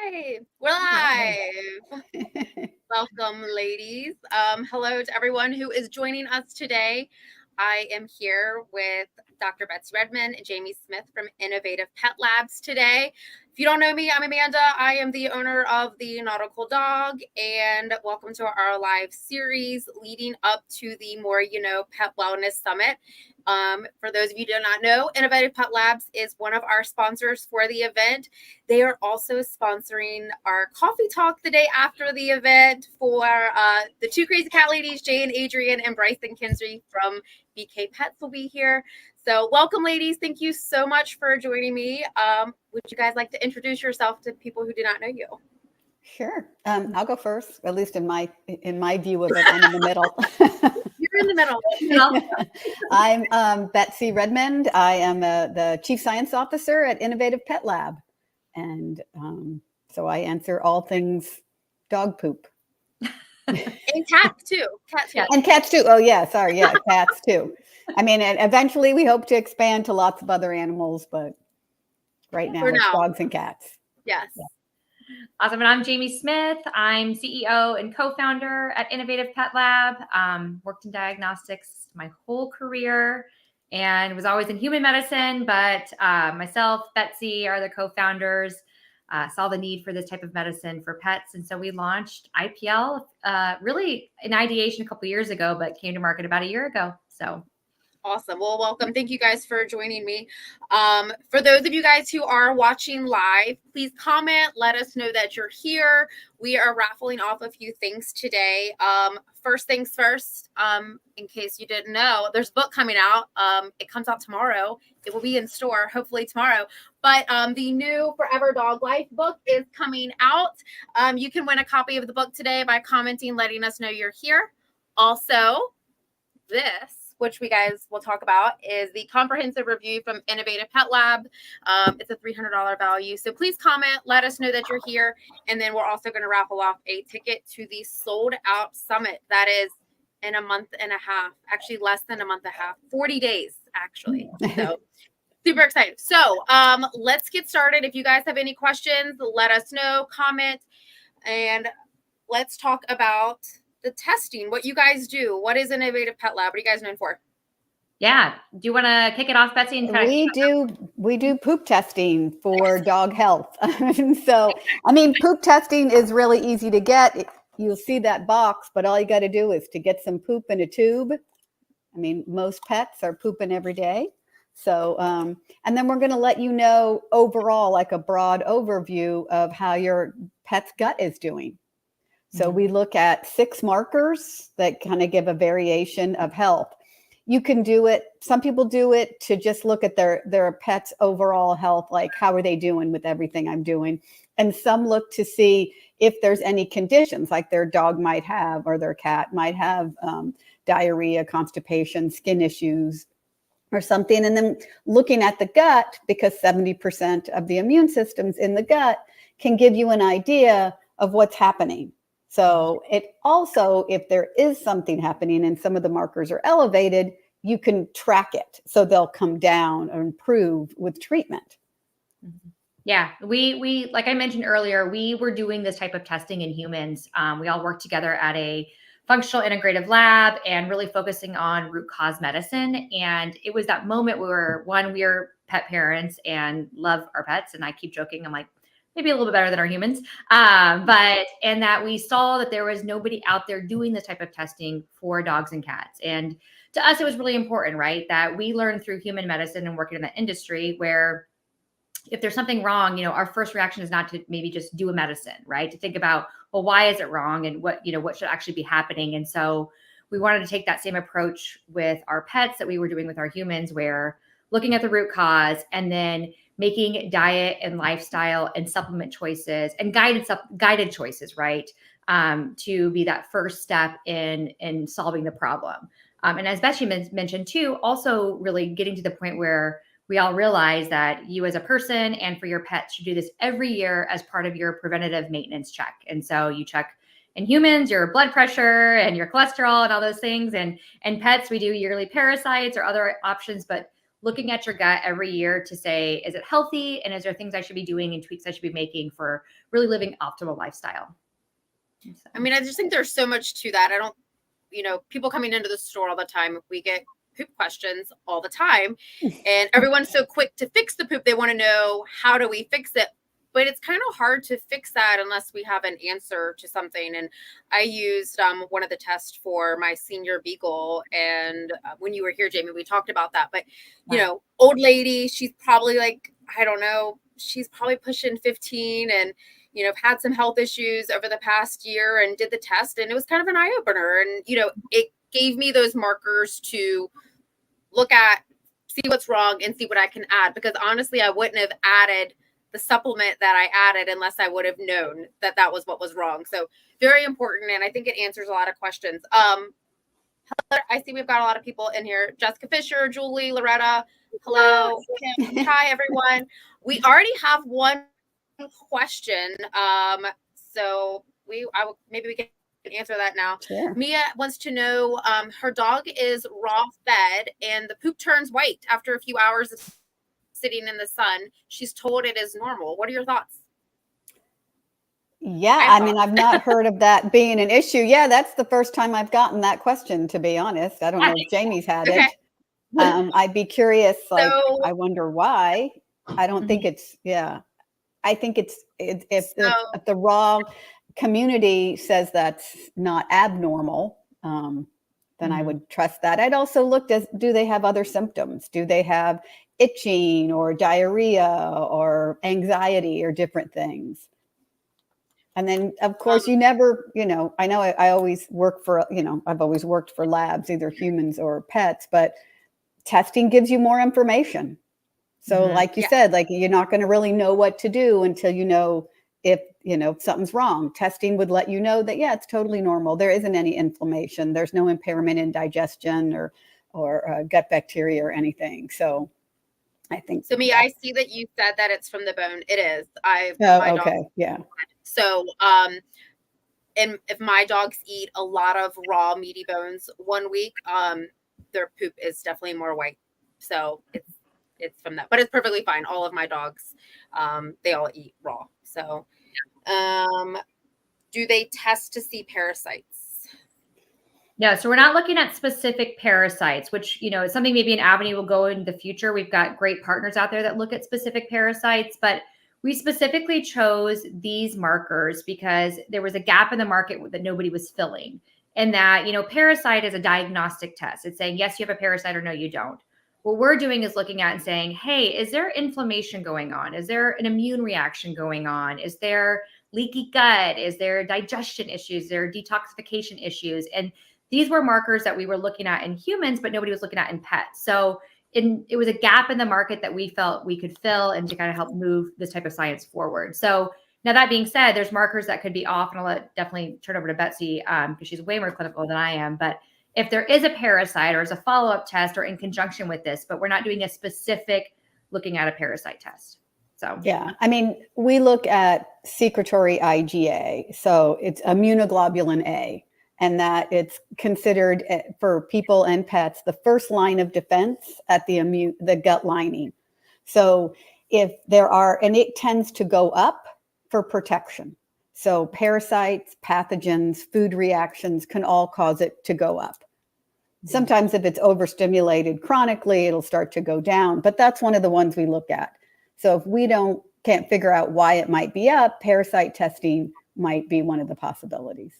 Hi, we're Hi. live. Welcome, ladies. Hello to everyone who is joining us today. I am here with Dr. Betsy Redmond and Jamie Smith from Innovative Pet Labs today. If you don't know me, I'm Amanda. I am the owner of the Nautical Dog, and welcome to our live series leading up to the More You Know Pet Wellness Summit. For those of you who do not know, Innovative Pet Labs is one of our sponsors for the event. They are also sponsoring our coffee talk the day after the event for the two crazy cat ladies, Jay and Adrian, and Bryson Kinsey from BK Pets will be here. So welcome, ladies. Thank you so much for joining me. Would you guys like to introduce yourself to people who do not know you? Sure. I'll go first, at least in my view of it. I'm in the middle. You're in the middle. I'm Betsy Redmond. I am the Chief Science Officer at Innovative Pet Lab. And so I answer all things dog poop. And cats too. Yeah. And cats too. Oh, yeah. Sorry. Yeah. Cats too. I mean, eventually we hope to expand to lots of other animals, but right now it's dogs and cats. Yes. Yeah. Awesome. And I'm Jamie Smith. I'm CEO and co-founder at Innovative Pet Lab. Worked in diagnostics my whole career and was always in human medicine, but myself, Betsy are the co-founders, saw the need for this type of medicine for pets. And so we launched IPL really in ideation a couple of years ago, but came to market about a year ago. So awesome. Well, welcome. Thank you guys for joining me. For those of you guys who are watching live, please comment. Let us know that you're here. We are raffling off a few things today. First things first, in case you didn't know, there's a book coming out. It comes out tomorrow. It will be in store, hopefully tomorrow. But the new Forever Dog Life book is coming out. You can win a copy of the book today by commenting, letting us know you're here. Also, this, which we guys will talk about, is the comprehensive review from Innovative Pet Lab. It's a $300 value. So please comment, let us know that you're here. And then we're also going to raffle off a ticket to the sold out summit. That is in a month and a half, actually less than a month and a half, 40 days, actually. So super excited. So let's get started. If you guys have any questions, let us know, comment, and let's talk about the testing, what you guys do. What is Innovative Pet Lab? What are you guys known for? Yeah. Do you want to kick it off, Betsy? And we do poop testing for dog health. So, I mean, poop testing is really easy to get. You'll see that box, but all you got to do is to get some poop in a tube. I mean, most pets are pooping every day. So, and then we're going to let you know overall, like a broad overview of how your pet's gut is doing. So we look at 6 markers that kind of give a variation of health. You can do it. Some people do it to just look at their pet's overall health, like how are they doing with everything I'm doing. And some look to see if there's any conditions like their dog might have or their cat might have diarrhea, constipation, skin issues or something. And then looking at the gut, because 70% of the immune system's in the gut, can give you an idea of what's happening. So it also, if there is something happening and some of the markers are elevated, you can track it. So they'll come down or improve with treatment. Yeah, we like I mentioned earlier, we were doing this type of testing in humans. We all worked together at a functional integrative lab and really focusing on root cause medicine. And it was that moment where, one, we are pet parents and love our pets. And I keep joking, I'm like, maybe a little bit better than our humans. And that we saw that there was nobody out there doing this type of testing for dogs and cats. And to us, it was really important, right? That we learned through human medicine and working in that industry where if there's something wrong, our first reaction is not to maybe just do a medicine, right? To think about, well, why is it wrong? And what should actually be happening? And so we wanted to take that same approach with our pets that we were doing with our humans, where looking at the root cause and then making diet and lifestyle and supplement choices and guided choices, right? To be that first step in solving the problem. And as Betsy mentioned too, also really getting to the point where we all realize that you as a person and for your pet should do this every year as part of your preventative maintenance check. And so you check in humans, your blood pressure and your cholesterol and all those things. And pets, we do yearly parasites or other options, but looking at your gut every year to say, is it healthy? And is there things I should be doing and tweaks I should be making for really living optimal lifestyle? So. I mean, I just think there's so much to that. I don't, people coming into the store all the time, we get poop questions all the time, and everyone's so quick to fix the poop. They want to know, how do we fix it? But it's kind of hard to fix that unless we have an answer to something. And I used one of the tests for my senior beagle. And when you were here, Jamie, we talked about that. But, old lady, she's probably like, I don't know, she's probably pushing 15 and, had some health issues over the past year, and did the test. And it was kind of an eye opener. And, it gave me those markers to look at, see what's wrong, and see what I can add. Because honestly, I wouldn't have added the supplement that I added unless I would have known that that was what was wrong. So very important. And I think it answers a lot of questions. I see we've got a lot of people in here. Jessica Fisher, Julie, Loretta. Hello. Kim. Hi, everyone. We already have one question. So maybe we can answer that now. Sure. Mia wants to know, her dog is raw fed and the poop turns white after a few hours of sitting in the sun. She's told it is normal. What are your thoughts? Yeah, I mean, I've not heard of that being an issue. Yeah, that's the first time I've gotten that question, to be honest. I don't know if Jamie's had it. I'd be curious, I wonder why. I don't think it's, I think if the raw community says that's not abnormal, then I would trust that. I'd also looked at, do they have other symptoms? Do they have itching or diarrhea or anxiety or different things? And then, of course, you never, I know I always work for, I've always worked for labs, either humans or pets, but testing gives you more information. So like you said, like, you're not going to really know what to do until you know if, something's wrong. Testing would let you know that, it's totally normal. There isn't any inflammation. There's no impairment in digestion or gut bacteria or anything. So I think. So I see that you said that it's from the bone. It is. Yeah. So, and if my dogs eat a lot of raw meaty bones 1 week, their poop is definitely more white. So it's from that, but it's perfectly fine. All of my dogs, they all eat raw. So, do they test to see parasites? No, so we're not looking at specific parasites, which, is something maybe an avenue will go in the future. We've got great partners out there that look at specific parasites, but we specifically chose these markers because there was a gap in the market that nobody was filling. And that, parasite is a diagnostic test. It's saying, yes, you have a parasite, or no, you don't. What we're doing is looking at and saying, hey, is there inflammation going on? Is there an immune reaction going on? Is there leaky gut? Is there digestion issues? Is there detoxification issues? And these were markers that we were looking at in humans, but nobody was looking at in pets. So it was a gap in the market that we felt we could fill and to kind of help move this type of science forward. So now, that being said, there's markers that could be off, and I'll definitely turn over to Betsy because she's way more clinical than I am. But if there is a parasite or is a follow-up test or in conjunction with this, but we're not doing a specific looking at a parasite test. So, yeah, I mean, we look at secretory IgA. So it's immunoglobulin A. And that it's considered for people and pets the first line of defense at the gut lining. So if there are, and it tends to go up for protection. So parasites, pathogens, food reactions can all cause it to go up. Sometimes if it's overstimulated chronically, it'll start to go down, but that's one of the ones we look at. So if we can't figure out why it might be up, parasite testing might be one of the possibilities.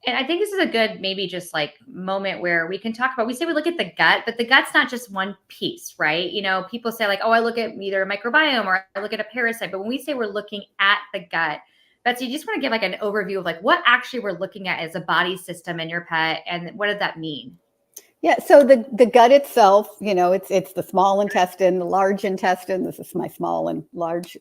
And I think this is a good, maybe just like moment where we can talk about, we say we look at the gut, but the gut's not just one piece, right? People say like, oh, I look at either a microbiome or I look at a parasite. But when we say we're looking at the gut, Betsy, you just want to give like an overview of like what actually we're looking at as a body system in your pet, and what does that mean? Yeah, so the gut itself, it's the small intestine, the large intestine. This is my small and large.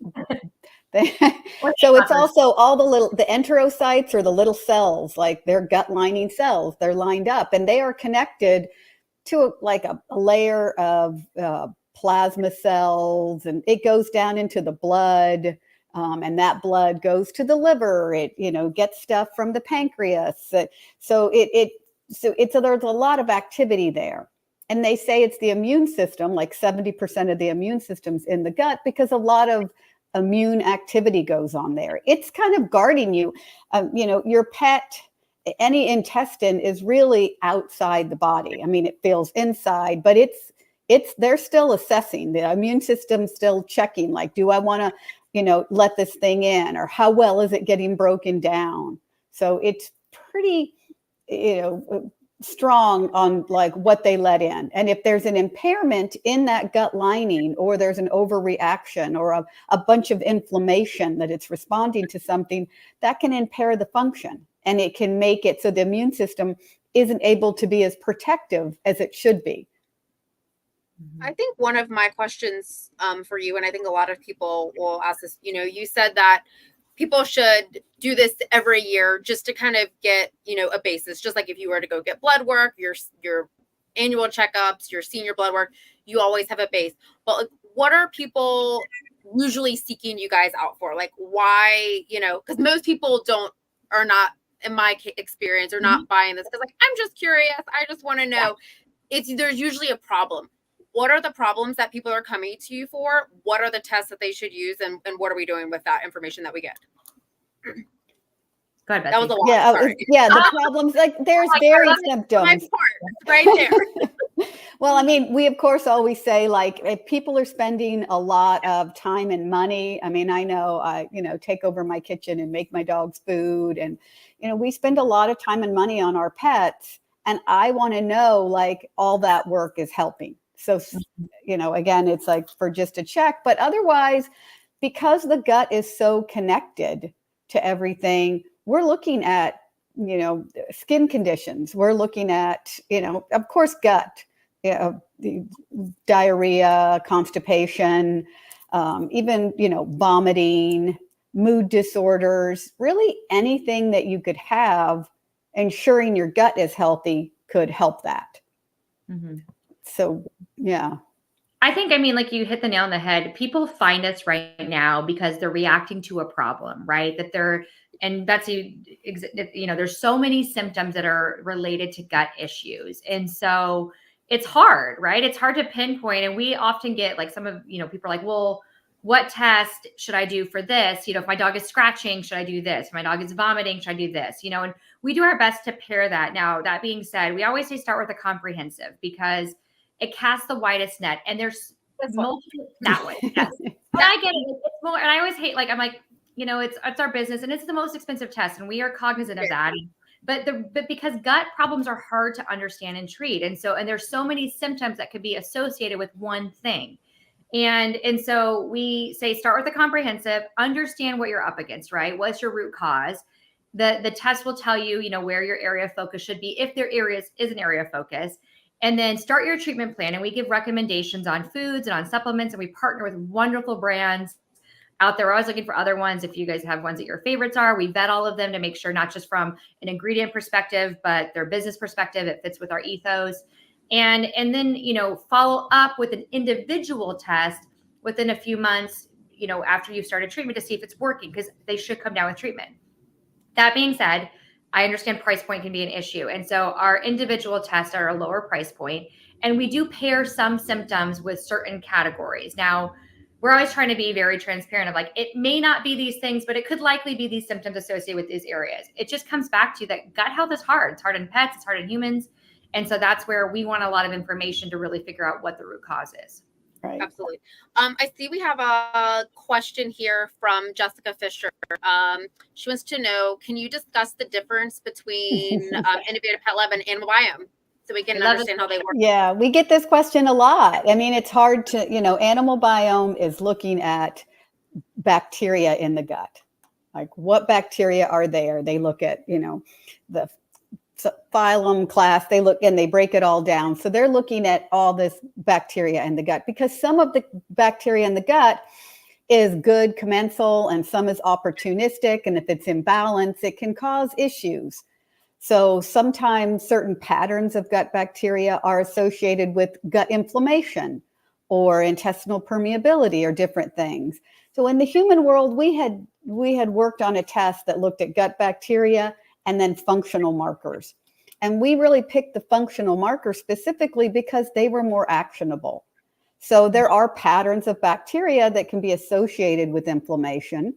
So it's also all the enterocytes, or the little cells, like they're gut lining cells. They're lined up and they are connected to a layer of plasma cells, and it goes down into the blood, and that blood goes to the liver. It gets stuff from the pancreas. So there's a lot of activity there. And they say it's the immune system, like 70% of the immune system's in the gut, because a lot of immune activity goes on there. It's kind of guarding you. Your pet, any intestine is really outside the body. I mean, it feels inside, but they're still assessing. The immune system's still checking, like, do I want to, let this thing in, or how well is it getting broken down? So it's pretty, strong on like what they let in. And if there's an impairment in that gut lining, or there's an overreaction or a bunch of inflammation that it's responding to something, that can impair the function, and it can make it so the immune system isn't able to be as protective as it should be. I think one of my questions for you, and I think a lot of people will ask this, you said that people should do this every year just to kind of get, a basis. Just like if you were to go get blood work, your annual checkups, your senior blood work, you always have a base. But like, what are people usually seeking you guys out for? Like, why, because most people are not, in my experience, are not buying this because, like, I'm just curious. I just want to know. There's usually a problem. What are the problems that people are coming to you for? What are the tests that they should use? And what are we doing with that information that we get? Go ahead, Betsy. That was a lot. The problems, like there's various symptoms. My part, right there. Well, I mean, we of course always say, like, if people are spending a lot of time and money. I mean, I know I, take over my kitchen and make my dog's food, and we spend a lot of time and money on our pets, and I want to know, like, all that work is helping. So, again, it's like for just a check, but otherwise, because the gut is so connected to everything, we're looking at, skin conditions. We're looking at, of course, gut, the diarrhea, constipation, even, vomiting, mood disorders, really anything that you could have, ensuring your gut is healthy could help that. Mm-hmm. So, yeah. I think, like you hit the nail on the head. People find us right now because they're reacting to a problem, right? And Betsy, there's so many symptoms that are related to gut issues. And so it's hard, right? It's hard to pinpoint. And we often get like some of, people are like, well, what test should I do for this? If my dog is scratching, should I do this? If my dog is vomiting, should I do this? And we do our best to pair that. Now, that being said, we always say start with a comprehensive, because it casts the widest net, and there's multiple that way. Yes. And I get it. It's more, and I always hate, like, I'm like, it's our business, and it's the most expensive test, and we are cognizant of that. But because gut problems are hard to understand and treat, and there's so many symptoms that could be associated with one thing, and so we say start with a comprehensive, understand what you're up against, right? What's your root cause? The test will tell you, where your area of focus should be, if there is an area of focus. And then start your treatment plan. And we give recommendations on foods and on supplements. And we partner with wonderful brands out there. We're always looking for other ones. If you guys have ones that your favorites are, we vet all of them to make sure, not just from an ingredient perspective, but their business perspective, it fits with our ethos. And then, follow up with an individual test within a few months, after you've started treatment, to see if it's working, because they should come down with treatment. That being said, I understand price point can be an issue. And so our individual tests are a lower price point, and we do pair some symptoms with certain categories. Now, we're always trying to be very transparent of, like, it may not be these things, but it could likely be these symptoms associated with these areas. It just comes back to that gut health is hard. It's hard in pets, it's hard in humans. And so that's where we want a lot of information to really figure out what the root cause is. Right. Absolutely. I see we have a question here from Jessica Fisher. She wants to know, can you discuss the difference between Innovative Pet Lab and Animal Biome, so we can understand how they work? Yeah, we get this question a lot. I mean, it's hard to, Animal Biome is looking at bacteria in the gut. Like, what bacteria are there? They look at, the phylum, class, they look and they break it all down. So they're looking at all this bacteria in the gut, because some of the bacteria in the gut is good commensal and some is opportunistic. And if it's imbalanced, it can cause issues. So sometimes certain patterns of gut bacteria are associated with gut inflammation or intestinal permeability or different things. So in the human world, we had worked on a test that looked at gut bacteria and then functional markers. And we really picked the functional markers specifically because they were more actionable. So there are patterns of bacteria that can be associated with inflammation,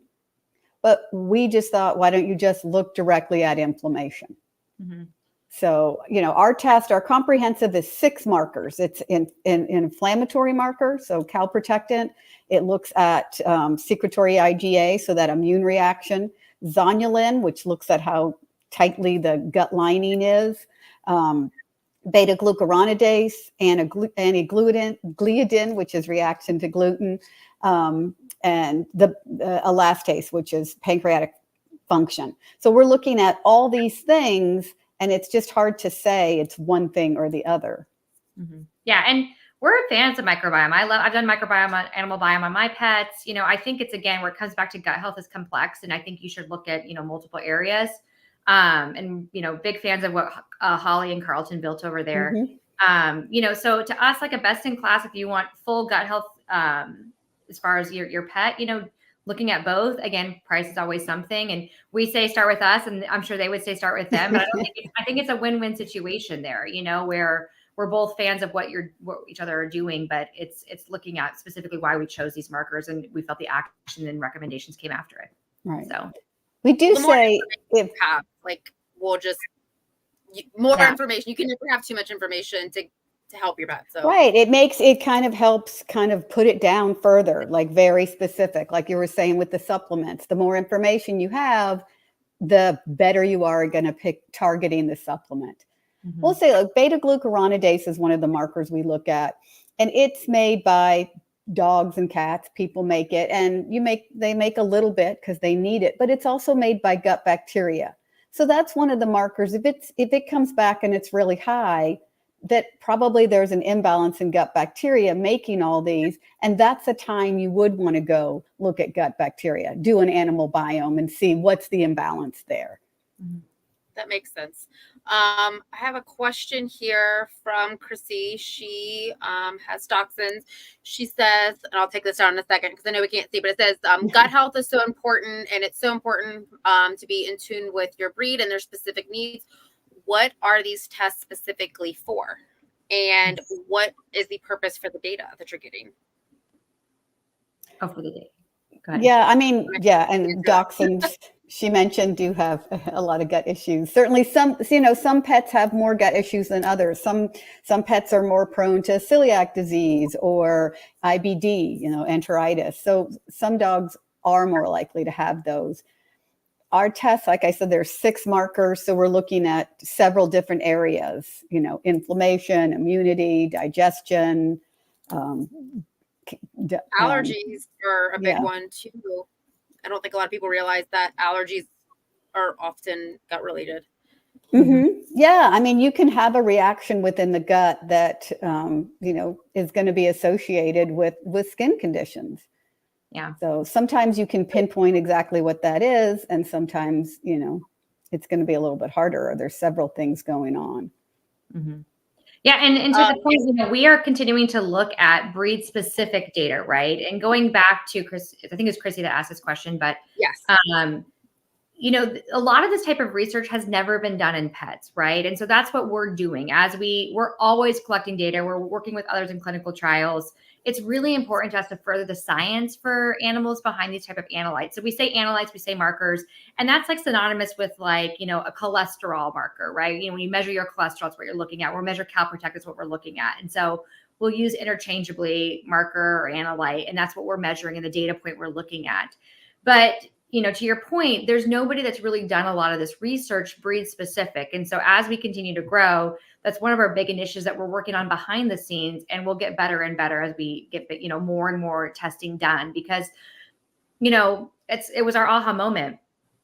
but we just thought, why don't you just look directly at inflammation? Mm-hmm. So, our test, our comprehensive is 6 markers. It's an inflammatory marker, so calprotectant. It looks at secretory IgA, so that immune reaction. Zonulin, which looks at how tightly the gut lining is. Beta-glucuronidase, gliadin, which is reaction to gluten, and the elastase, which is pancreatic function. So we're looking at all these things, and it's just hard to say it's one thing or the other. Mm-hmm. Yeah, and we're fans of microbiome. I've done microbiome, animal biome on my pets. I think it's, again, where it comes back to gut health is complex, and I think you should look at multiple areas. And big fans of what Holly and Carlton built over there. Mm-hmm. So to us, like a best in class, if you want full gut health, as far as your pet, looking at both, again, price is always something. And we say start with us, and I'm sure they would say start with them. But I think it's a win-win situation there, where we're both fans of what each other are doing, but it's looking at specifically why we chose these markers, and we felt the action and recommendations came after it. Right. So we do say if have we'll just more information. You can never have too much information to help your pet. So right, it kind of helps put it down further, like very specific, like you were saying with the supplements. The more information you have, the better you are going to pick targeting the supplement. Mm-hmm. We'll say like beta-glucuronidase is one of the markers we look at, and it's made by dogs and cats. People make it, and they make a little bit because they need it, but it's also made by gut bacteria. So that's one of the markers. If it comes back and it's really high, that probably there's an imbalance in gut bacteria making all these, and that's a time you would want to go look at gut bacteria, do an animal biome, and see what's the imbalance there. Mm-hmm. That makes sense. I have a question here from Chrissy. She has toxins. She says, and I'll take this down in a second because I know we can't see, but it says gut health is so important, and it's so important to be in tune with your breed and their specific needs. What are these tests specifically for? And what is the purpose for the data that you're getting? Oh, for the data. Go ahead. Yeah, and dachshunds, she mentioned, do have a lot of gut issues. Certainly some pets have more gut issues than others. Some pets are more prone to celiac disease or IBD, enteritis. So some dogs are more likely to have those. Our tests, like I said, there's 6 markers. So we're looking at several different areas, inflammation, immunity, digestion, allergies are a big one too. I don't think a lot of people realize that allergies are often gut related. Mm-hmm. Yeah, you can have a reaction within the gut that is going to be associated with skin conditions. Yeah. So sometimes you can pinpoint exactly what that is, and sometimes it's going to be a little bit harder, or there's several things going on. Mm-hmm. Yeah, and to the point, we are continuing to look at breed-specific data, right? And going back to Chris, I think it's Chrissy that asked this question, but yes, a lot of this type of research has never been done in pets, right? And so that's what we're doing. We're always collecting data. We're working with others in clinical trials. It's really important to us to further the science for animals behind these type of analytes. So we say analytes, we say markers, and that's like synonymous with a cholesterol marker, right? When you measure your cholesterol, that's what you're looking at. We'll measure calprotect, is what we're looking at. And so we'll use interchangeably marker or analyte, and that's what we're measuring in the data point we're looking at. But to your point, there's nobody that's really done a lot of this research breed specific. And so as we continue to grow, that's one of our big initiatives that we're working on behind the scenes, and we'll get better and better as we get, more and more testing done, because, it was our aha moment.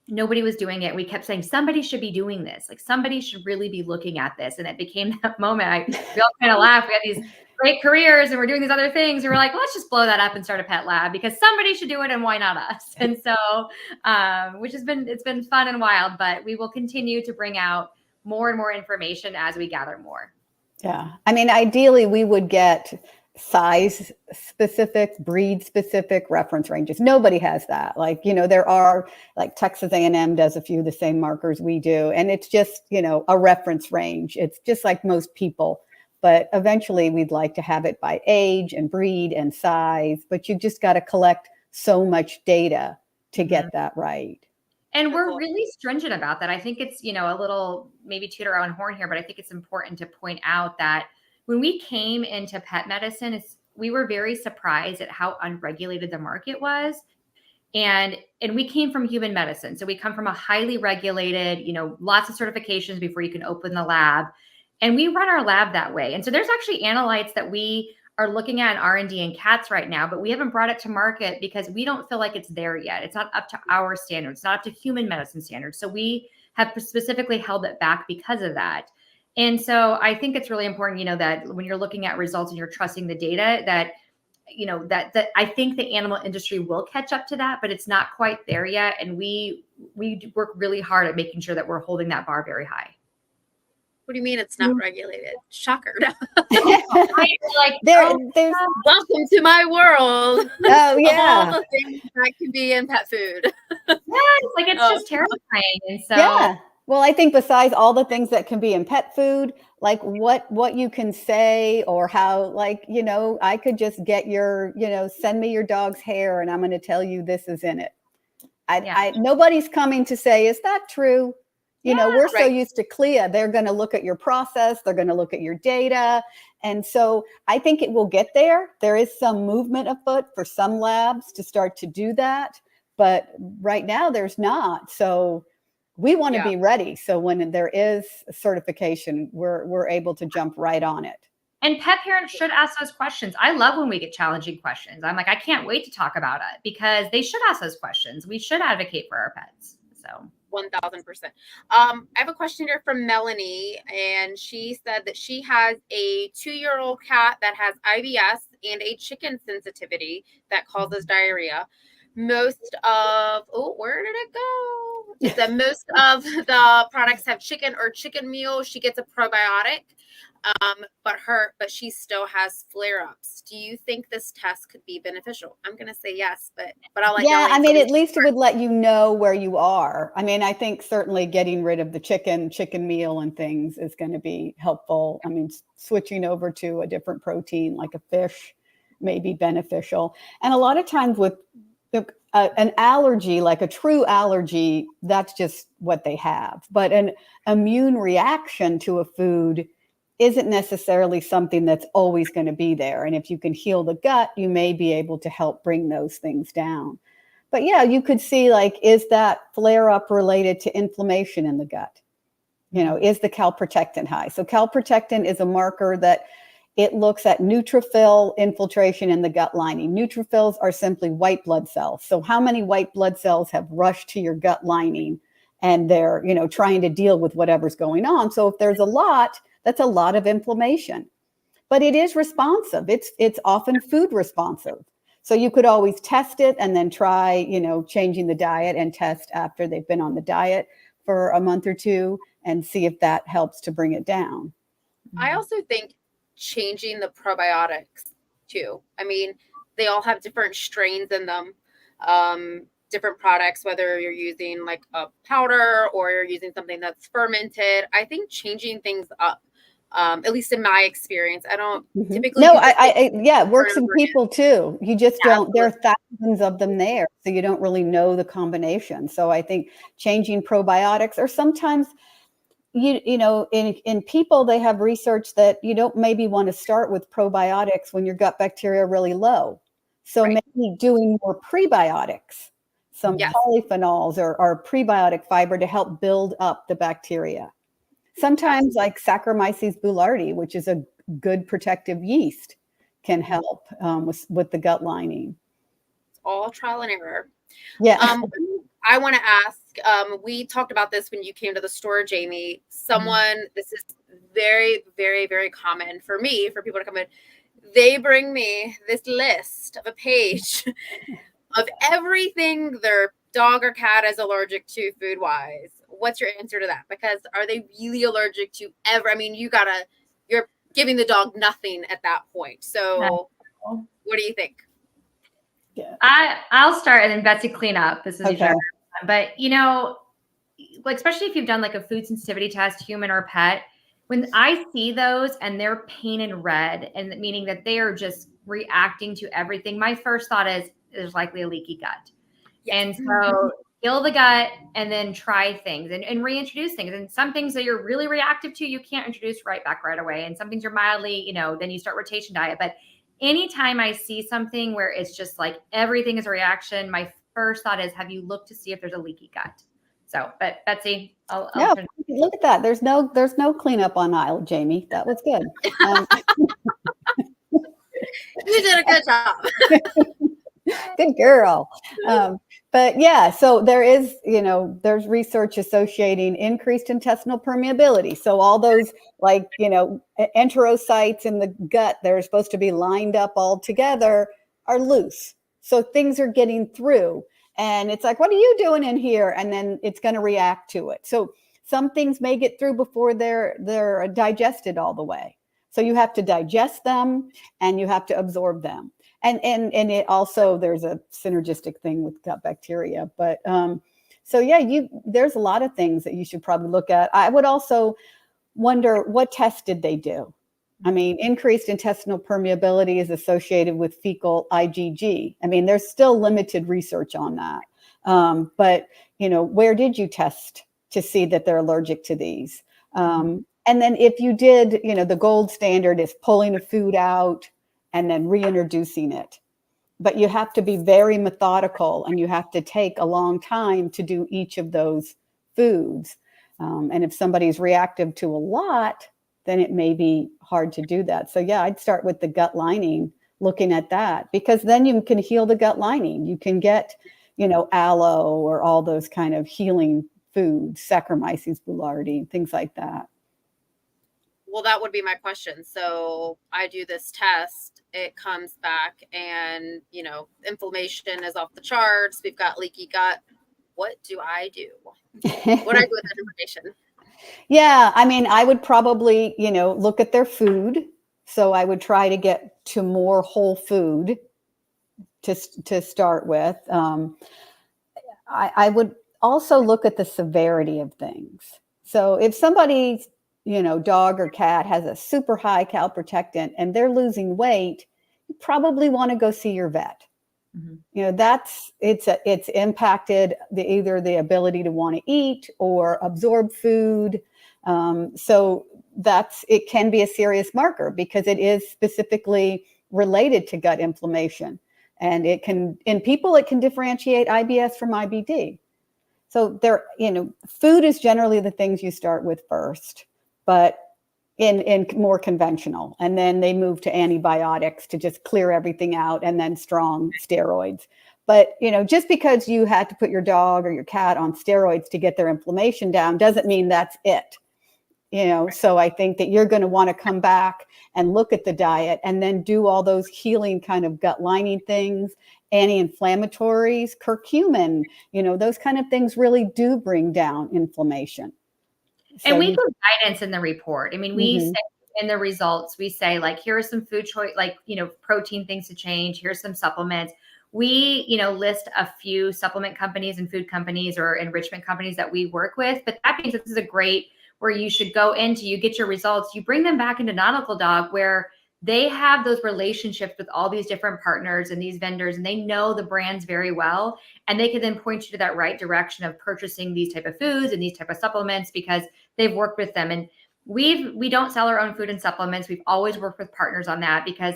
Nobody was doing it. We kept saying somebody should be doing this. Like somebody should really be looking at this. And it became that moment. We all kind of laughed. We had these great careers and we're doing these other things. And we're like, let's just blow that up and start a pet lab, because somebody should do it, and why not us? And so, it's been fun and wild, but we will continue to bring out more and more information as we gather more. Yeah. Ideally we would get size specific, breed specific reference ranges. Nobody has that. Like, there are, like, Texas A&M does a few of the same markers we do. And it's just, a reference range. It's just like most people. But eventually we'd like to have it by age and breed and size. But you've just got to collect so much data to get that right. And we're really stringent about that. I think it's, a little maybe toot our own horn here, but I think it's important to point out that when we came into pet medicine, we were very surprised at how unregulated the market was. And we came from human medicine. So we come from a highly regulated, lots of certifications before you can open the lab. And we run our lab that way. And so there's actually analytes that we are looking at in R&D in cats right now, but we haven't brought it to market because we don't feel like it's there yet. It's not up to our standards. It's not up to human medicine standards. So we have specifically held it back because of that. And so I think it's really important, that when you're looking at results and you're trusting the data, that, that I think the animal industry will catch up to that, but it's not quite there yet. And we work really hard at making sure that we're holding that bar very high. What do you mean it's not regulated? Shocker. Like, there's welcome to my world. Oh, yeah. Of all the things that can be in pet food. It's just terrifying. And so, yeah. Well, I think besides all the things that can be in pet food, like what you can say or how, like, I could just get your, send me your dog's hair and I'm going to tell you this is in it. Nobody's coming to say, is that true? We're so used to CLIA. They're going to look at your process. They're going to look at your data. And so I think it will get there. There is some movement afoot for some labs to start to do that. But right now there's not. So we want to be ready. So when there is a certification, we're able to jump right on it. And pet parents should ask those questions. I love when we get challenging questions. I'm like, I can't wait to talk about it because they should ask those questions. We should advocate for our pets. So 1000%. I have a question here from Melanie, and she said that she has a 2-year-old cat that has IBS and a chicken sensitivity that causes diarrhea. Most of where did it go? It said most of the products have chicken or chicken meal. She gets a probiotic, but she still has flare-ups. Do you think this test could be beneficial? I'm gonna say yes, but I'll let I mean, at least it would let you know where you are. I mean, I think certainly getting rid of the chicken meal and things is going to be helpful. I mean, switching over to a different protein like a fish may be beneficial. And a lot of times with an allergy, like a true allergy, that's just what they have. But an immune reaction to a food isn't necessarily something that's always going to be there. And if you can heal the gut, you may be able to help bring those things down. But yeah, you could see, like, is that flare up related to inflammation in the gut? Is the calprotectin high? So calprotectin is a marker that it looks at neutrophil infiltration in the gut lining. Neutrophils are simply white blood cells. So how many white blood cells have rushed to your gut lining and they're, trying to deal with whatever's going on? So if there's a lot, that's a lot of inflammation. But it is responsive. It's often food responsive. So you could always test it and then try, changing the diet and test after they've been on the diet for a month or two and see if that helps to bring it down. I also think changing the probiotics too. I mean, they all have different strains in them, different products, whether you're using like a powder or you're using something that's fermented. I think changing things up, at least in my experience, I don't typically. No, it works in people too. You just don't, there are thousands of them there. So you don't really know the combination. So I think changing probiotics, or sometimes in people, they have research that you don't maybe want to start with probiotics when your gut bacteria are really low. So maybe doing more prebiotics, some polyphenols or prebiotic fiber to help build up the bacteria. Sometimes like Saccharomyces boulardii, which is a good protective yeast, can help with the gut lining. It's all trial and error. Yeah. I want to ask, we talked about this when you came to the store, Jamie. This is very, very, very common for people to come in. They bring me this list of a page of everything their dog or cat is allergic to food-wise. What's your answer to that? Because are they really allergic to I mean, you're giving the dog nothing at that point. So what do you think? Yeah. I'll start and then Betsy clean up. This is Okay. usually, but you know, like especially if you've done like a food sensitivity test, human or pet, when I see those and they're painted red, and meaning that they are just reacting to everything, my first thought is there's likely a leaky gut. Yes. And so heal the gut and then try things and reintroduce things. And some things that you're really reactive to, you can't introduce right back right away. And some things you're mildly, you know, then you start rotation diet. But anytime I see something where it's just like everything is a reaction, my first thought is, have you looked to see if there's a leaky gut? So, but Betsy, I'll Yeah, look at that. There's no cleanup on aisle, Jamie. That was good. You did a good job. Good girl. But yeah, so there is, there's research associating increased intestinal permeability. So all those enterocytes in the gut that are supposed to be lined up all together are loose. So things are getting through. And it's like, what are you doing in here? And then it's going to react to it. So some things may get through before they're digested all the way. So you have to digest them and you have to absorb them. And it also, there's a synergistic thing with gut bacteria. But so yeah, there's a lot of things that you should probably look at. I would also wonder, what test did they do? I mean, increased intestinal permeability is associated with fecal IgG. I mean, there's still limited research on that. But, where did you test to see that they're allergic to these? And then if you did, the gold standard is pulling a food out and then reintroducing it. But you have to be very methodical and you have to take a long time to do each of those foods. And if somebody's reactive to a lot, then it may be hard to do that. So yeah, I'd start with the gut lining, looking at that, because then you can heal the gut lining. You can get, aloe or all those kind of healing foods, Saccharomyces boulardii, things like that. Well, that would be my question. So I do this test, it comes back and, inflammation is off the charts. We've got leaky gut. What do I do? What do I do with that information? Yeah, I mean, I would probably, look at their food. So I would try to get to more whole food to start with. I would also look at the severity of things. So if somebody's, dog or cat has a super high calprotectant and they're losing weight, you probably want to go see your vet. Mm-hmm. It's impacted either the ability to want to eat or absorb food. So it can be a serious marker because it is specifically related to gut inflammation. And in people, it can differentiate IBS from IBD. So food is generally the things you start with first, but in more conventional. And then they move to antibiotics to just clear everything out, and then strong steroids. But, just because you had to put your dog or your cat on steroids to get their inflammation down doesn't mean that's it. So I think that you're going to want to come back and look at the diet and then do all those healing kind of gut lining things, anti-inflammatories, curcumin, those kind of things really do bring down inflammation. And we give guidance in the report. I mean, we say in the results, we say like, here are some food choice, like, protein things to change. Here's some supplements. We, list a few supplement companies and food companies or enrichment companies that we work with. But that means this is a great where you should go into, you get your results, you bring them back into Nautical Dog where they have those relationships with all these different partners and these vendors, and they know the brands very well. And they can then point you to that right direction of purchasing these type of foods and these type of supplements because they've worked with them. And we don't sell our own food and supplements. We've always worked with partners on that because,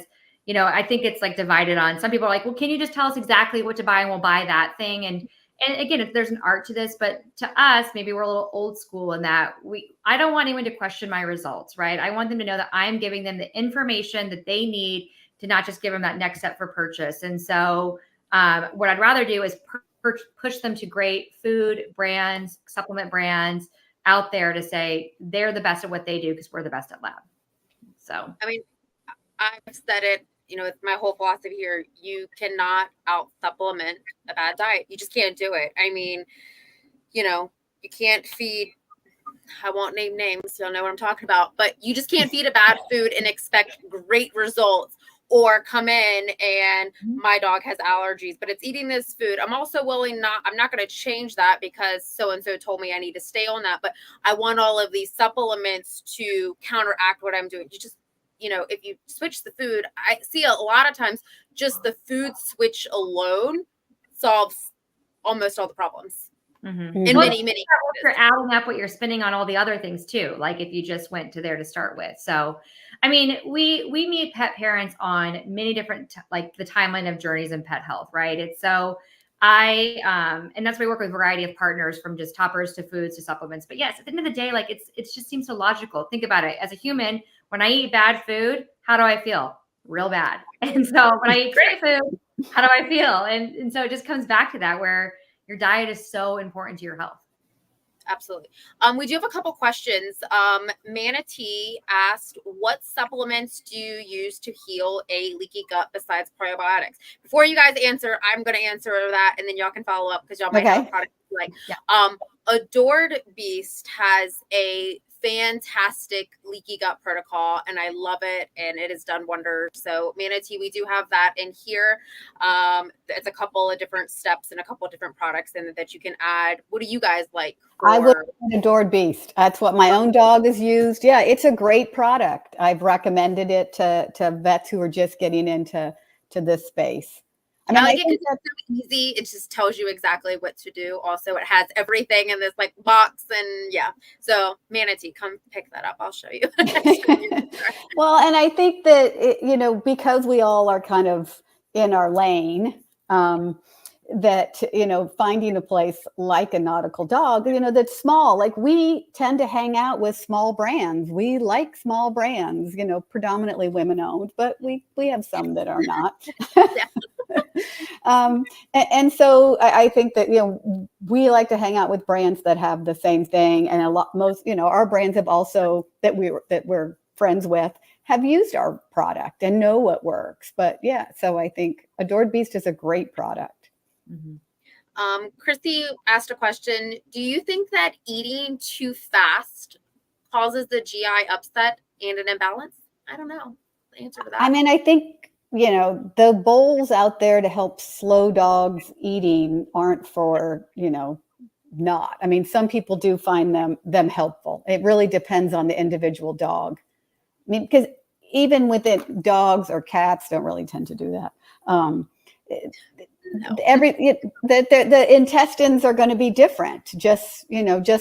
I think it's like divided on. Some people are like, well, can you just tell us exactly what to buy and we'll buy that thing? And again, there's an art to this, but to us, maybe we're a little old school in that I don't want anyone to question my results, right? I want them to know that I'm giving them the information that they need to not just give them that next step for purchase. And so what I'd rather do is push them to great food brands, supplement brands out there to say they're the best at what they do because we're the best at lab. So, I mean, I've said it, it's my whole philosophy here. You cannot out supplement a bad diet. You just can't do it. I mean, you can't feed I won't name names, you'll know what I'm talking about, but you just can't feed a bad food and expect great results, or come in and my dog has allergies, but it's eating this food. I'm also I'm not going to change that because so-and-so told me I need to stay on that, but I want all of these supplements to counteract what I'm doing. You just, if you switch the food, I see a lot of times just the food switch alone solves almost all the problems. Mm-hmm. In Well, many you're adding up what you're spending on all the other things too. Like if you just went to there to start with. So, I mean, we meet pet parents on many different, like the timeline of journeys in pet health, right? It's so and that's why we work with a variety of partners from just toppers to foods to supplements. But yes, at the end of the day, like it just seems so logical. Think about it. As a human, when I eat bad food, how do I feel? Real bad. And so when I eat great food, how do I feel? And so it just comes back to that where your diet is so important to your health. Absolutely. We do have a couple questions. Manatee asked, what supplements do you use to heal a leaky gut besides probiotics? Before you guys answer, I'm going to answer that, and then y'all can follow up because y'all might have a product you like. Yeah. Adored Beast has a fantastic leaky gut protocol, and I love it, and it has done wonders. So Manatee, we do have that in here. It's a couple of different steps and a couple of different products in that you can add. What do you guys like? I would Adored Beast. That's what my own dog has used. Yeah, it's a great product. I've recommended it to vets who are just getting into this space. I mean, I like it because it's so easy. It just tells you exactly what to do. Also, it has everything in this like box, and yeah. So Manatee, come pick that up. I'll show you. Well, and I think that because we all are kind of in our lane, that finding a place like a nautical dog, that's small. Like we tend to hang out with small brands. We like small brands. Predominantly women owned, but we have some that are not. And so I think that we like to hang out with brands that have the same thing, and our brands have also that we're friends with have used our product and know what works. But yeah, so I think Adored Beast is a great product. Mm-hmm. Christy asked a question. Do you think that eating too fast causes the GI upset and an imbalance? I don't know the answer to that. I mean, I think the bowls out there to help slow dogs eating aren't for not. I mean, some people do find them helpful. It really depends on the individual dog. I mean, because even within dogs or cats don't really tend to do that. No. The intestines are going to be different, just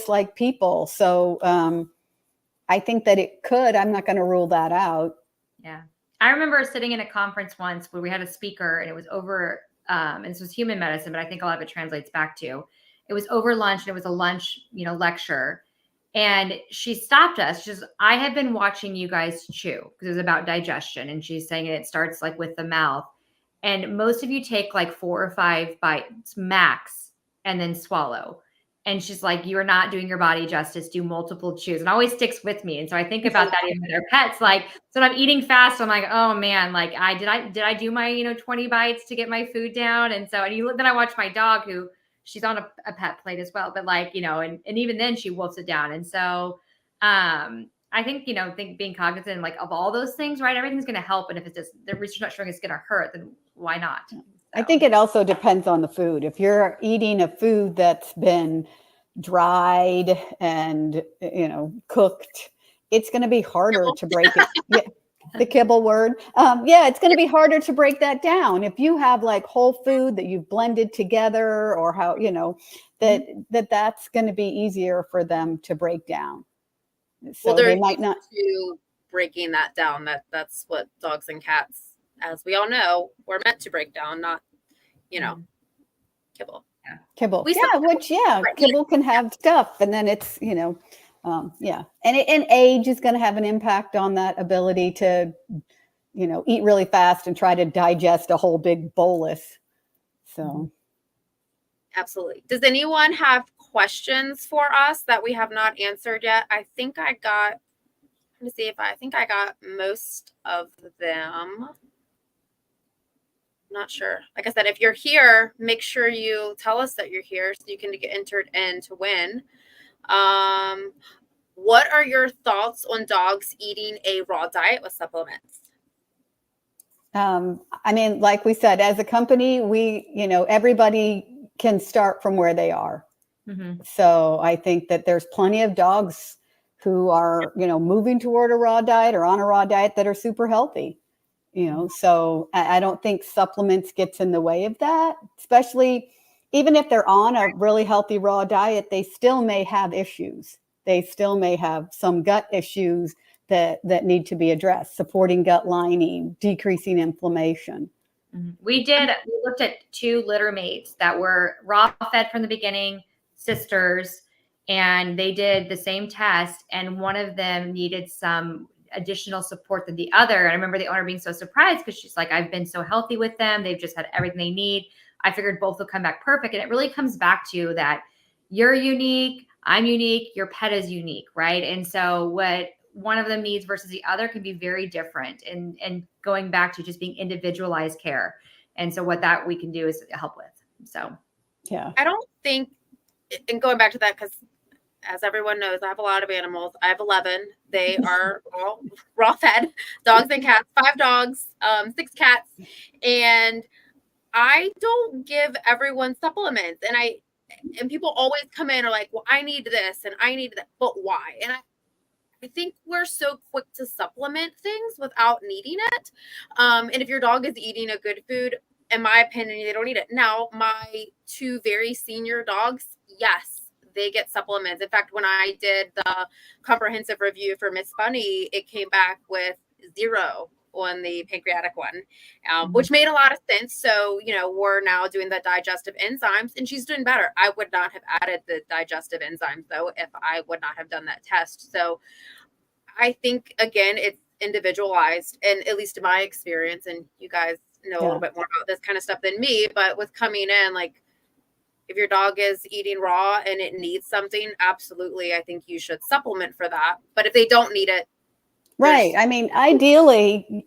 like people. So I think that it could. I'm not going to rule that out. Yeah, I remember sitting in a conference once where we had a speaker, and it was over. And this was human medicine, but I think a lot of it translates back to. It was over lunch, and it was a lunch, lecture. And she stopped us. She says, I have been watching you guys chew because it was about digestion, and she's saying it starts like with the mouth. And most of you take like 4 or 5 bites max and then swallow. And she's like, you are not doing your body justice. Do multiple chews. And it always sticks with me. And so I think about that even with our pets. Like, so when I'm eating fast, I'm like, oh man, like did I do my, 20 bites to get my food down? And so, then I watch my dog who she's on a pet plate as well. But like, and even then she wolfs it down. And so, I think, being cognizant like of all those things, right? Everything's going to help. And if it's just the research not showing it's going to hurt, then why not? So. I think it also depends on the food. If you're eating a food that's been dried and, cooked, it's going to be harder to break it. Yeah, the kibble word. It's going to be harder to break that down. If you have like whole food that you've blended together, or how, that's going to be easier for them to break down. So well, they might not to breaking that down. That's what dogs and cats, as we all know, were meant to break down, not, kibble. Yeah. Kibble. Kibble can have stuff, and then it's, and age is going to have an impact on that ability to, eat really fast and try to digest a whole big bolus. So. Absolutely. Does anyone have questions for us that we have not answered yet? I think I got most of them. Not sure. Like I said, if you're here, make sure you tell us that you're here so you can get entered in to win. What are your thoughts on dogs eating a raw diet with supplements? I mean, like we said, as a company, everybody can start from where they are. Mm-hmm. So I think that there's plenty of dogs who are, moving toward a raw diet or on a raw diet that are super healthy. So I don't think supplements gets in the way of that, especially even if they're on a really healthy raw diet, they still may have issues. They still may have some gut issues that need to be addressed, supporting gut lining, decreasing inflammation. We looked at 2 litter mates that were raw fed from the beginning, sisters, and they did the same test. And one of them needed some additional support than the other. And I remember the owner being so surprised because she's like, I've been so healthy with them. They've just had everything they need. I figured both will come back perfect. And it really comes back to that you're unique, I'm unique, your pet is unique, right? And so what one of them needs versus the other can be very different, and going back to just being individualized care. And so what that we can do is help with. So yeah, I don't think, and going back to that, because as everyone knows, I have a lot of animals. I have 11. They are all raw fed, dogs and cats, 5 dogs, 6 cats. And I don't give everyone supplements. And people always come in are like, well, I need this and I need that, but why? And I think we're so quick to supplement things without needing it. And if your dog is eating a good food, in my opinion, they don't need it. Now, my 2 very senior dogs, yes, they get supplements. In fact, when I did the comprehensive review for Miss Bunny, it came back with 0 on the pancreatic one, which made a lot of sense. So, we're now doing the digestive enzymes and she's doing better. I would not have added the digestive enzymes, though, if I would not have done that test. So I think, again, it's individualized, and at least in my experience, and you guys know a little bit more about this kind of stuff than me, but with coming in, like, if your dog is eating raw and it needs something, absolutely, I think you should supplement for that. But if they don't need it, right. I mean, ideally,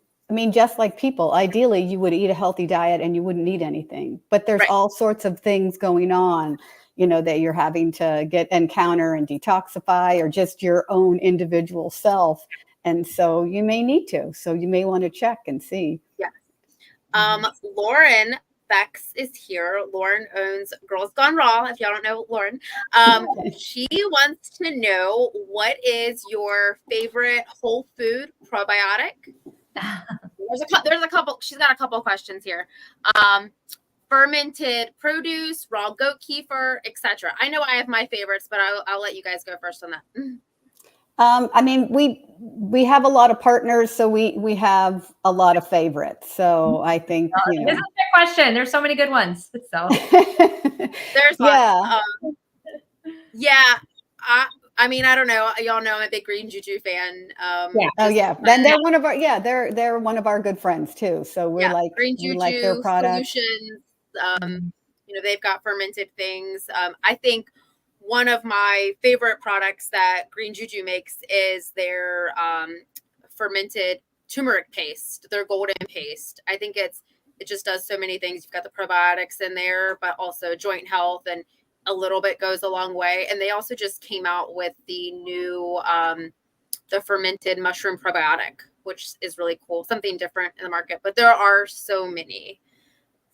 just like people, ideally you would eat a healthy diet and you wouldn't need anything, but there's all sorts of things going on, that you're having to encounter and detoxify, or just your own individual self. And so you may need to, so you may want to check and see. Yes. Lauren Bex is here. Lauren owns Girls Gone Raw. If y'all don't know Lauren, she wants to know, what is your favorite whole food probiotic? There's a couple. She's got a couple of questions here. Fermented produce, raw goat kefir, etc. I know I have my favorites, but I'll let you guys go first on that. We have a lot of partners, so we have a lot of favorites. So I think this is a good question. There's so many good ones. So there's I don't know. Y'all know I'm a big Green Juju fan. Then they're one of our they're one of our good friends too. So we're like Green Juju, we like their products. Solutions. They've got fermented things. I think one of my favorite products that Green Juju makes is their fermented turmeric paste, their golden paste. I think it just does so many things. You've got the probiotics in there, but also joint health, and a little bit goes a long way. And they also just came out with the new the fermented mushroom probiotic, which is really cool. Something different in the market, but there are so many.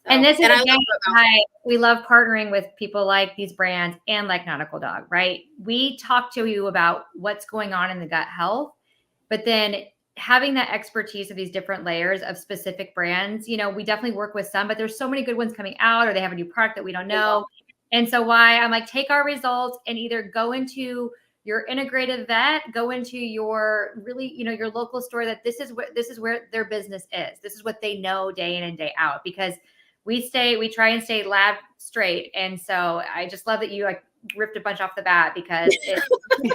And this is why we love partnering with people like these brands and like Nautical Dog, right? We talk to you about what's going on in the gut health, but then having that expertise of these different layers of specific brands, we definitely work with some, but there's so many good ones coming out, or they have a new product that we don't know. And so why I'm like, take our results and either go into your integrative vet, go into your really, your local store, that this is where their business is. This is what they know day in and day out, because we try and stay lab straight. And so I just love that you like ripped a bunch off the bat, because it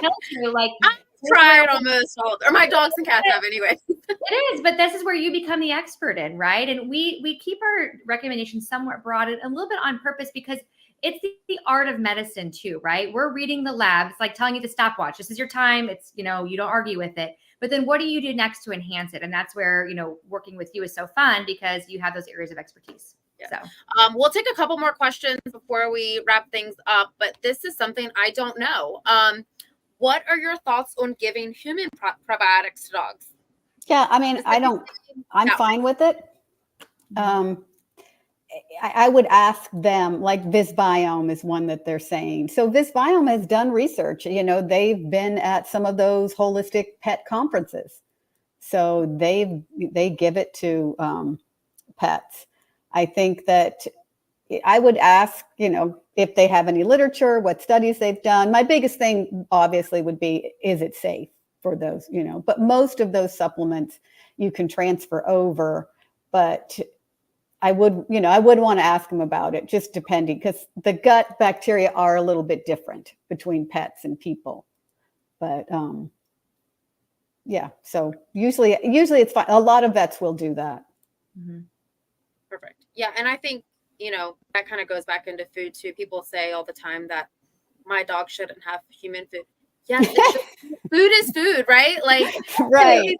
tells you like, I tried almost all, or my dogs and cats have anyway. It is, but this is where you become the expert in, right? And we keep our recommendations somewhat broad and a little bit on purpose, because it's the art of medicine too, right? We're reading the lab. It's like telling you the stopwatch. This is your time. It's, you don't argue with it. But then what do you do next to enhance it? And that's where, working with you is so fun, because you have those areas of expertise. Yeah. So we'll take a couple more questions before we wrap things up, but this is something I don't know. what are your thoughts on giving human probiotics to dogs? Yeah, I mean, I'm No. fine with it. I would ask them, like Visbiome is one that they're saying. So Visbiome has done research. You know, they've been at some of those holistic pet conferences. So they give it to pets. I think that I would ask, you know, if they have any literature, what studies they've done. My biggest thing, obviously, would be, is it safe for those, you know, but most of those supplements you can transfer over. But I would, you know, I would want to ask them about it, just depending, because the gut bacteria are a little bit different between pets and people. But yeah, so usually it's fine. A lot of vets will do that. Mm-hmm. Perfect. Yeah, and I think, you know, that kind of goes back into food too. People say all the time that my dog shouldn't have human food. Yes, food is food, right? Like, right.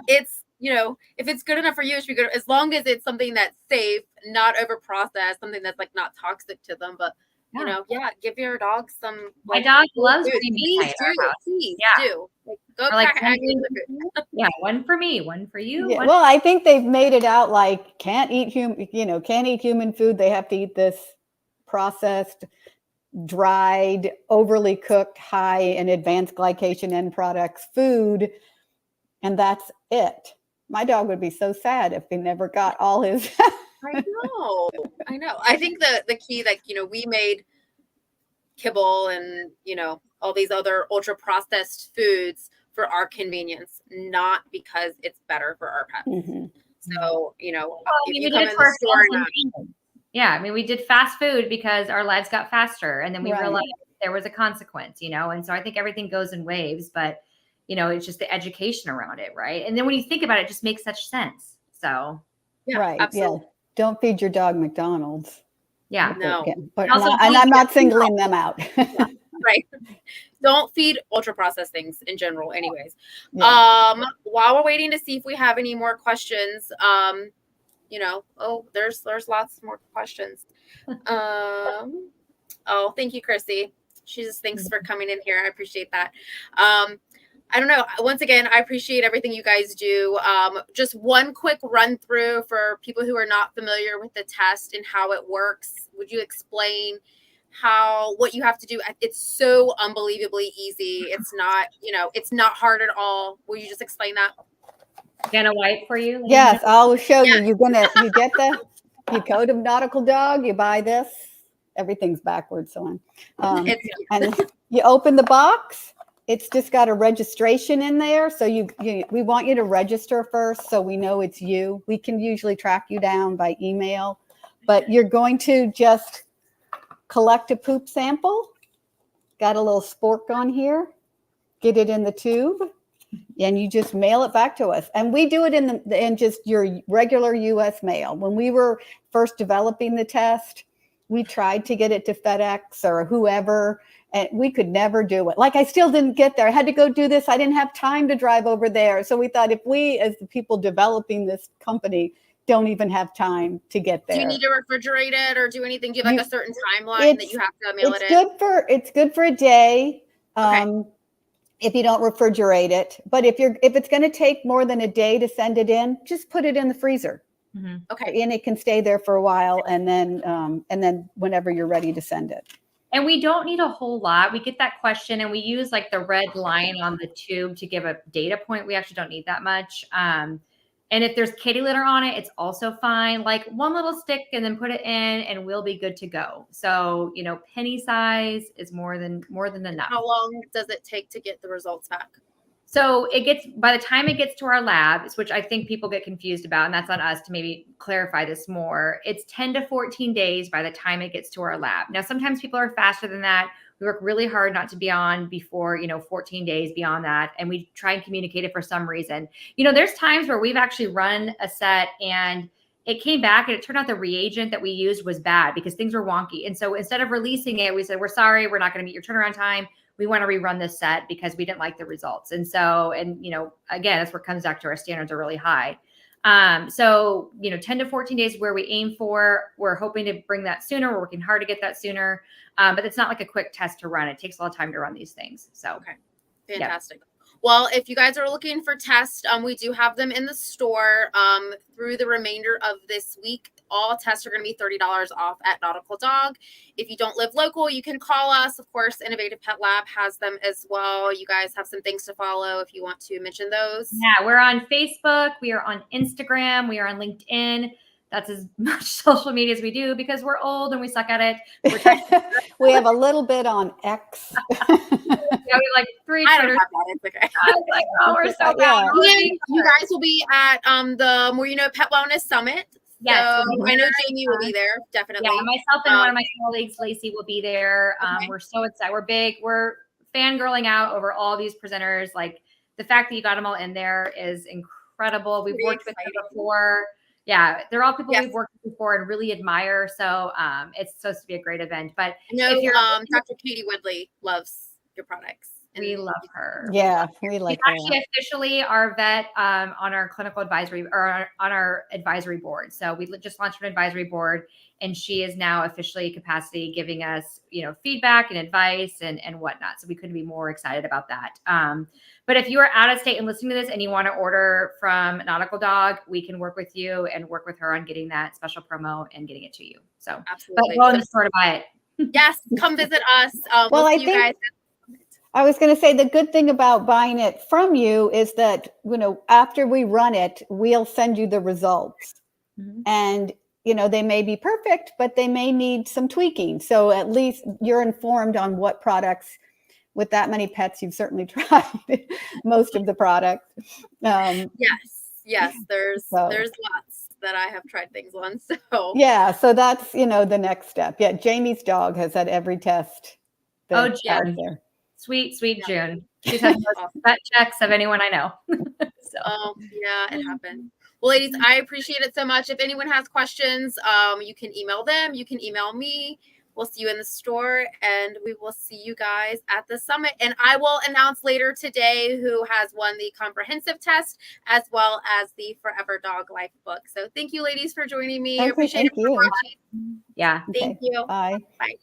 It's, you know, if it's good enough for you, it should be good, as long as it's something that's safe, not over processed, something that's like not toxic to them. But you know, give your dog some. My dog loves food. Please do. Like, go like, pack food. Yeah, one for me, one for you. Yeah, well, I think they've made it out like can't eat human food. They have to eat this processed, dried, overly cooked, high in advanced glycation end products food, and that's it. My dog would be so sad if he never got all his. I know. I think the key, like, you know, we made kibble and, you know, all these other ultra processed foods for our convenience, not because it's better for our pets. Mm-hmm. So, you know, if you we come did in it for the store now, yeah, I mean, we did fast food because our lives got faster, and then we Right. realized there was a consequence, you know. And so I think everything goes in waves, but you know, it's just the education around it, right? And then when you think about it, it just makes such sense. So yeah, Right. absolutely. Yeah. Don't feed your dog McDonald's. yeah, No. But Also, and I'm not singling them out. Right. Don't feed ultra processed things in general, anyways. Yeah. While we're waiting to see if we have any more questions, you know, there's lots more questions. Oh, thank you, Chrissy. She just thanks for coming in here. I appreciate that. I don't know. Once again, I appreciate everything you guys do. Just one quick run through for people who are not familiar with the test and how it works. Would you explain what you have to do? It's so unbelievably easy. It's not, you know, it's not hard at all. Will you just explain that? Gonna wipe for you? Yes, I'll show you. You get you go to Nautical Dog, you buy this. Everything's backwards, so on. And you open the box. It's just got a registration in there. So we want you to register first so we know it's you. We can usually track you down by email, but you're going to just collect a poop sample. Got a little spork on here. Get it in the tube, and you just mail it back to us. And we do it in just your regular U.S. mail. When we were first developing the test, we tried to get it to FedEx or whoever, and we could never do it. Like, I still didn't get there. I had to go do this. I didn't have time to drive over there. So we thought, if we, as the people developing this company, don't even have time to get there. Do you need to refrigerate it or do anything? Do you have like a certain timeline that you have to mail it in? It's good for a day. Okay. If you don't refrigerate it, but if it's going to take more than a day to send it in, just put it in the freezer. Mm-hmm. Okay. And it can stay there for a while, and then whenever you're ready to send it. And we don't need a whole lot. We get that question, and we use like the red line on the tube to give a data point. We actually don't need that much. And if there's kitty litter on it, it's also fine. Like one little stick and then put it in and we'll be good to go. So, you know, penny size is more than enough. How long does it take to get the results back? So by the time it gets to our labs, which I think people get confused about, and that's on us to maybe clarify this more, it's 10 to 14 days by the time it gets to our lab. Now, sometimes people are faster than that. We work really hard not to be on before, 14 days beyond that. And we try and communicate it for some reason. There's times where we've actually run a set and it came back and it turned out the reagent that we used was bad because things were wonky. And so instead of releasing it, we said, we're sorry, we're not going to meet your turnaround time. We want to rerun this set because we didn't like the results. And so, again, that's where it comes back to our standards are really high. 10 to 14 days where we aim for. We're hoping to bring that sooner. We're working hard to get that sooner. But it's not like a quick test to run. It takes a lot of time to run these things. So, okay. Fantastic. Well, if you guys are looking for tests, we do have them in the store through the remainder of this week. All tests are going to be $30 off at Nautical Dog. If you don't live local, you can call us. Of course, Innovative Pet Lab has them as well. You guys have some things to follow if you want to mention those. Yeah, we're on Facebook. We are on Instagram. We are on LinkedIn. That's as much social media as we do because we're old and we suck at it. We're trying We have a little bit on X. Yeah, we like 3 I don't Twitter. have that. It's okay. I was like, oh, we're so Yeah. bad. And you guys will be at the More You Know Pet Wellness Summit. Yes, So we'll be I know there. Jamie will be there, definitely. Yeah, myself and one of my colleagues, Lacey, will be there. Okay. We're so excited. We're big. We're fangirling out over all these presenters. Like the fact that you got them all in there is incredible. We've Pretty worked with them exciting. before. Yeah, they're all people Yes. we've worked with before and really admire. So it's supposed to be a great event. But I know if you're Dr. Katie Woodley loves your products. we love her. Yeah, we like She's that. actually officially our vet on our clinical advisory or on our advisory board. So we just launched an advisory board, and she is now officially capacity giving us, feedback and advice and whatnot. So we couldn't be more excited about that. But if you are out of state and listening to this and you want to order from Nautical Dog, we can work with you and work with her on getting that special promo and getting it to you. So, Absolutely. but go in the store to buy it. Yes, come visit us. Well, We'll I see you guys. I was going to say the good thing about buying it from you is that, after we run it, we'll send you the results. Mhm. And, they may be perfect, but they may need some tweaking. So at least you're informed on what products, with that many pets, you've certainly tried most of the products. Yes, there's So- lots that I have tried things on. So Yeah, so that's, the next step. Yeah, Jamie's dog has had every test. Oh, that's out Jen. there. Sweet Yeah. June. She's had the most vet checks of anyone I know. So. Oh, yeah, it happened. Well, ladies, I appreciate it so much. If anyone has questions, you can email them. You can email me. We'll see you in the store, and we will see you guys at the summit. And I will announce later today who has won the comprehensive test as well as the Forever Dog Life book. So thank you, ladies, for joining me. I Okay, appreciate thank it. you. Yeah. Thank Okay, you. bye. Bye.